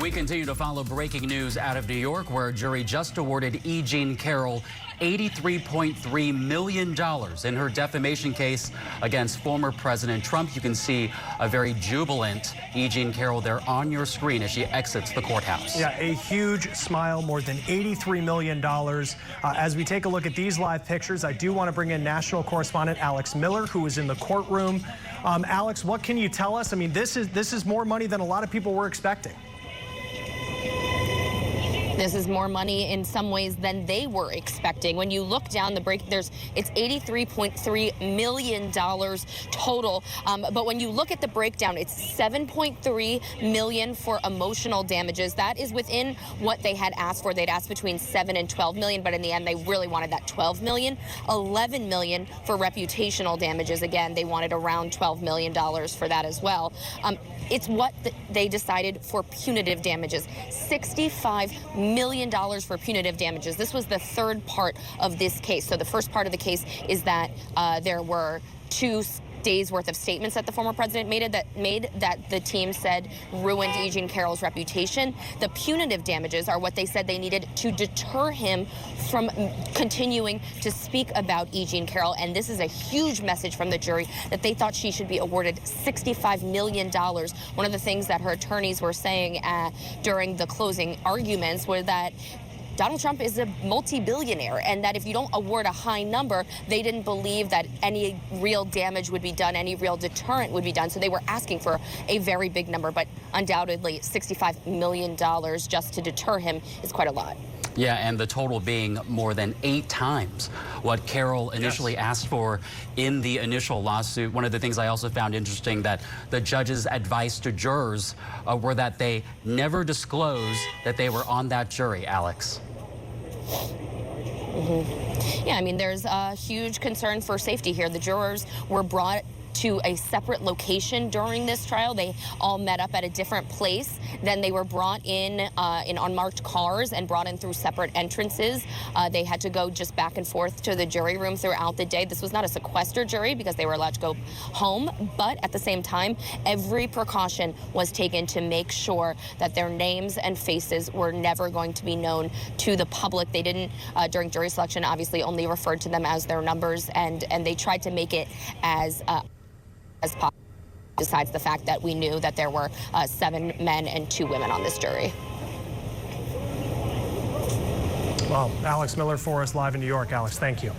We continue to follow breaking news out of New York, where a jury just awarded E. Jean Carroll $83.3 million in her defamation case against former President Trump. You can see a very jubilant E. Jean Carroll there on your screen as she exits the courthouse. Yeah, a huge smile, more than $83 million. As we take a look at these live pictures, I do want to bring in national correspondent Alex Miller, who is in the courtroom. Alex, what can you tell us? I mean, this is more money than a lot of people were expecting. This is more money in some ways than they were expecting. When you look down the break, it's $83.3 million total. But when you look at the breakdown, it's $7.3 million for emotional damages. That is within what they had asked for. They'd asked between $7 and $12 million, but in the end, they really wanted that $12 million. $11 million for reputational damages. Again, they wanted around $12 million for that as well. It's what they decided for punitive damages. $65 million for punitive damages. This was the third part of this case. So the first part of the case is that there were 2 days worth of statements that the former president made that the team said ruined E. Jean Carroll's reputation. The punitive damages are what they said they needed to deter him from continuing to speak about E. Jean Carroll. And this is a huge message from the jury that they thought she should be awarded $65 million. One of the things that her attorneys were saying during the closing arguments were that Donald Trump is a multi-billionaire, and that if you don't award a high number, they didn't believe that any real damage would be done, any real deterrent would be done. So they were asking for a very big number, but undoubtedly $65 million just to deter him is quite a lot. Yeah, and the total being more than 8 times what Carroll initially asked for in the initial lawsuit. One of the things I also found interesting that the judge's advice to jurors were that they never disclose that they were on that jury, Alex. Yeah, I mean, there's a huge concern for safety here. The jurors were brought to a separate location during this trial. They all met up at a different place. Then they were brought in unmarked cars and brought in through separate entrances. They had to go just back and forth to the jury room throughout the day. This was not a sequestered jury because they were allowed to go home, but at the same time, every precaution was taken to make sure that their names and faces were never going to be known to the public. They didn't, during jury selection, obviously only referred to them as their numbers, and they tried to make it as possible, besides the fact that we knew that there were 7 men and 2 women on this jury. Well, Alex Miller for us live in New York. Alex, thank you.